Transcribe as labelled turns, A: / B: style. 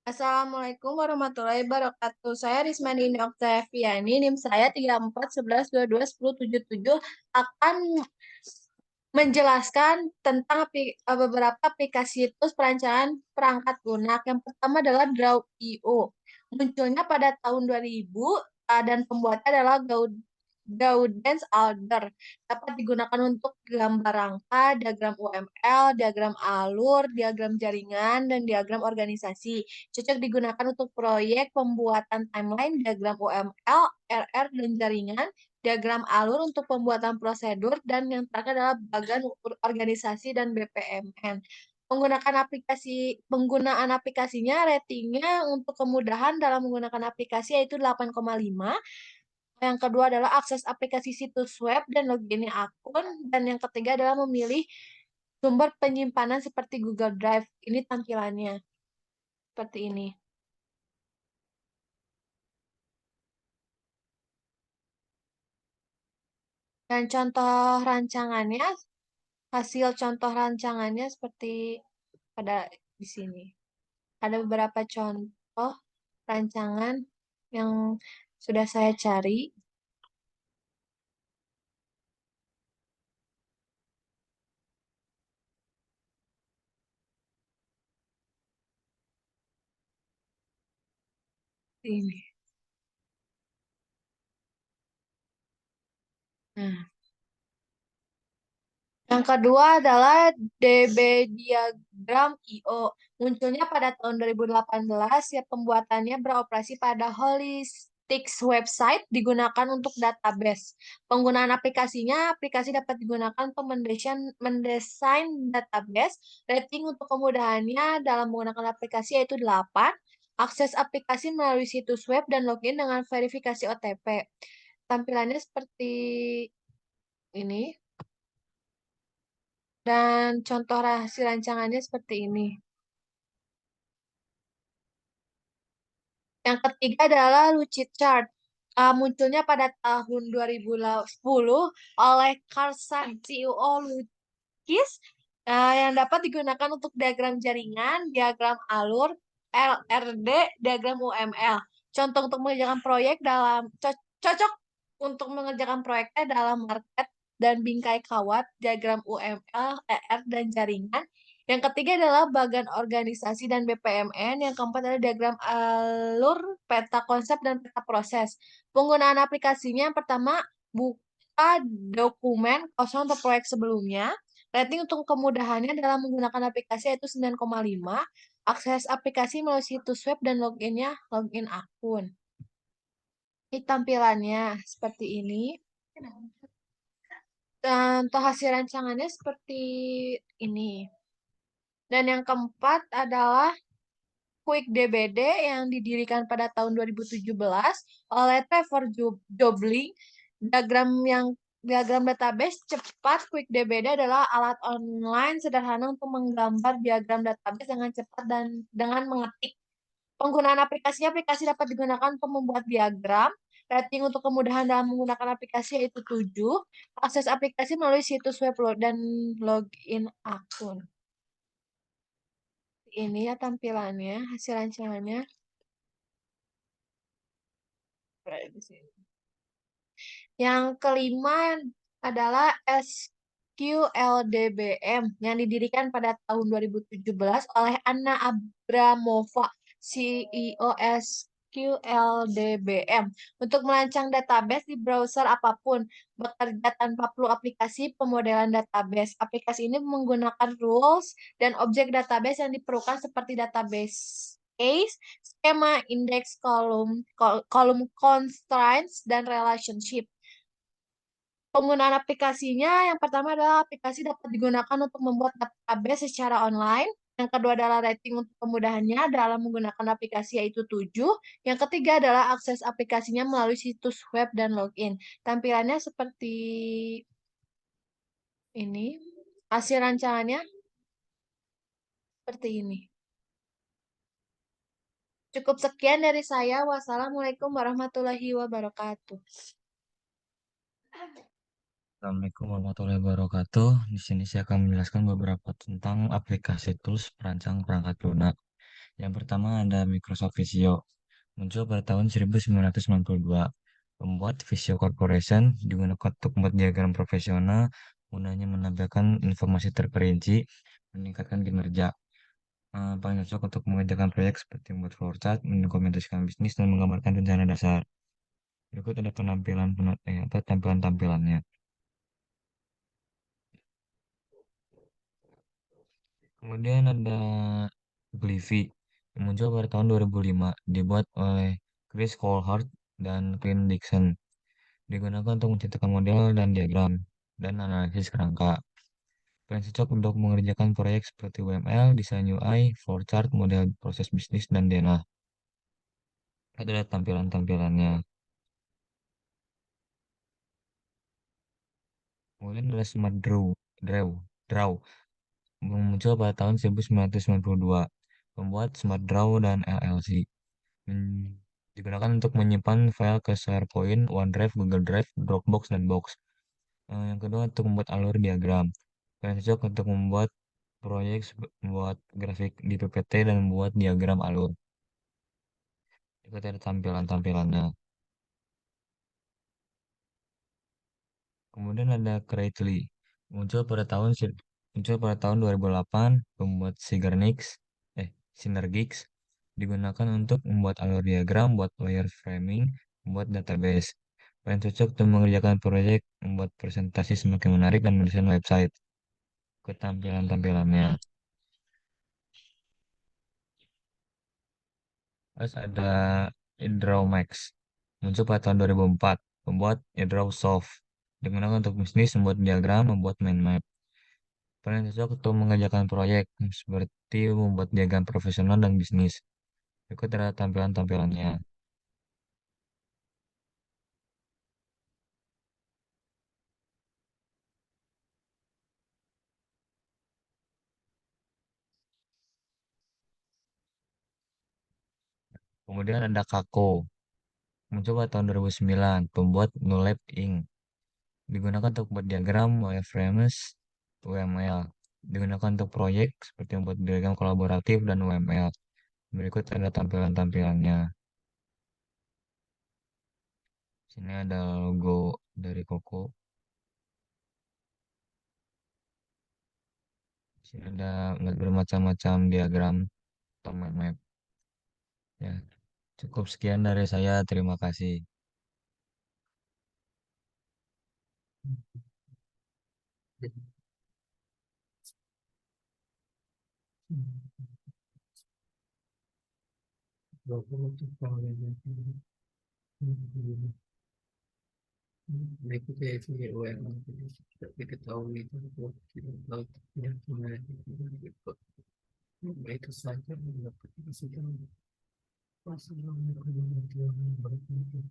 A: Assalamualaikum warahmatullahi wabarakatuh. Saya Rismandini Oktaviani, NIM saya 34 11 22 10 77 akan menjelaskan tentang beberapa aplikasi tools perancangan perangkat lunak. Yang pertama adalah Draw.io. Munculnya pada tahun 2000 dan pembuatnya adalah Gaudens Alder. Dapat digunakan untuk gambar rangka, diagram UML, diagram alur, diagram jaringan, dan diagram organisasi. Cocok digunakan untuk proyek pembuatan timeline, diagram UML, RR, dan jaringan, diagram alur untuk pembuatan prosedur, dan yang terakhir adalah bagan organisasi dan BPMN. Penggunaan aplikasinya ratingnya untuk kemudahan dalam menggunakan aplikasi yaitu 8,5. Yang kedua adalah akses aplikasi situs web dan loginnya akun. Dan yang ketiga adalah memilih sumber penyimpanan seperti Google Drive. Ini tampilannya seperti ini. Dan hasil contoh rancangannya seperti pada di sini. Ada beberapa contoh rancangan yang sudah saya cari. Ini. Nah, yang kedua adalah DB Diagram IO. Munculnya pada tahun 2018, ya pembuatannya beroperasi pada Holistics website digunakan untuk database. Penggunaan aplikasi dapat digunakan untuk mendesain database. Rating untuk kemudahannya dalam menggunakan aplikasi yaitu 8. Akses aplikasi melalui situs web dan login dengan verifikasi OTP. Tampilannya seperti ini. Dan contoh hasil rancangannya seperti ini. Yang ketiga adalah Lucid Chart. Munculnya pada tahun 2010 oleh Carson CEO Lucid yang dapat digunakan untuk diagram jaringan, diagram alur, LRD, diagram UML. Contoh untuk mengerjakan proyek cocok untuk mengerjakan proyeknya dalam market dan bingkai kawat, diagram UML, ER, dan jaringan. Yang ketiga adalah bagan organisasi dan BPMN. Yang keempat adalah diagram alur, peta konsep, dan peta proses. Penggunaan aplikasinya yang pertama, buka dokumen kosong untuk proyek sebelumnya. Rating untuk kemudahannya dalam menggunakan aplikasi yaitu 9,5. Akses aplikasi melalui situs web dan login akun. Ini tampilannya seperti ini. Dan hasil rancangannya seperti ini. Dan yang keempat adalah Quick DBD yang didirikan pada tahun 2017 oleh Trevor Jobling. Diagram database cepat. Quick DBD adalah alat online sederhana untuk menggambar diagram database dengan cepat dan dengan mengetik. Penggunaan aplikasi dapat digunakan untuk membuat diagram. Rating untuk kemudahan dalam menggunakan aplikasi yaitu 7. Akses aplikasi melalui situs web dan login akun. Ini ya tampilannya, hasil rancangannya. Yang kelima adalah SQLDBM yang didirikan pada tahun 2017 oleh Anna Abramova, CEO SQLDBM, untuk merancang database di browser apapun, bekerja tanpa perlu aplikasi pemodelan database. Aplikasi ini menggunakan rules dan objek database yang diperlukan seperti database case, skema, indeks, kolom constraints, dan relationship. Penggunaan aplikasinya yang pertama adalah aplikasi dapat digunakan untuk membuat database secara online. Yang kedua adalah rating untuk kemudahannya dalam menggunakan aplikasi yaitu 7. Yang ketiga adalah akses aplikasinya melalui situs web dan login. Tampilannya seperti ini. Hasil rancangannya seperti ini. Cukup sekian dari saya. Wassalamualaikum warahmatullahi wabarakatuh.
B: Assalamualaikum warahmatullahi wabarakatuh. Di sini saya akan menjelaskan beberapa tentang aplikasi tools perancang perangkat lunak. Yang pertama ada Microsoft Visio, muncul pada tahun 1992. Pembuat Visio Corporation digunakan untuk membuat diagram profesional, gunanya menampilkan informasi terperinci, meningkatkan kinerja. Paling cocok untuk mengerjakan proyek seperti membuat flowchart, mendokumentasikan bisnis, dan menggambarkan rencana dasar. Berikut ada tampilan-tampilannya. Kemudian ada Glyphy, yang muncul pada tahun 2005, dibuat oleh Chris Colhart dan Clint Dixon. Digunakan untuk menciptakan model dan diagram, dan analisis kerangka. Paling cocok untuk mengerjakan proyek seperti UML, desain UI, flowchart, model proses bisnis, dan DNA. Itu adalah tampilan-tampilannya. Kemudian ada Smart Draw, muncul pada tahun 1992. Pembuat Smart Draw dan LLC. Digunakan untuk menyimpan file ke SharePoint, OneDrive, Google Drive, Dropbox, dan Box. Yang kedua untuk membuat alur diagram. Kalian cocok untuk membuat membuat grafik di PPT dan membuat diagram alur. Juga ada tampilan-tampilannya. Kemudian ada Creately, muncul pada tahun muncul pada tahun 2008. Pembuat Synergix, digunakan untuk membuat alur diagram, membuat wireframing, membuat database. Kalian cocok untuk mengerjakan proyek, membuat presentasi semakin menarik, dan mendesain website. Ketampilan-tampilannya. Terus ada Hydromax, muncul pada tahun 2004. Membuat Hydrosoft, digunakan untuk bisnis, membuat diagram, membuat mind map. Kalian cocok untuk mengerjakan proyek seperti membuat diagram profesional dan bisnis. Berikut adalah tampilan-tampilannya. Kemudian ada Kako, muncul pada tahun 2009. Pembuat Nulab Inc. Digunakan untuk membuat diagram, wireframes, UML. Digunakan untuk proyek seperti membuat diagram kolaboratif dan UML. Berikut ada tampilan-tampilannya. Sini ada logo dari Koko. Sini ada bermacam-macam diagram atau mind map. Ya, cukup sekian dari saya. Terima kasih.
C: Berikut yaitu UML tidak diketahui tentu tidak tahu yang dimana itu saja mendapat kesulitan. Wassalamualaikum warahmatullahi wabarakatuh.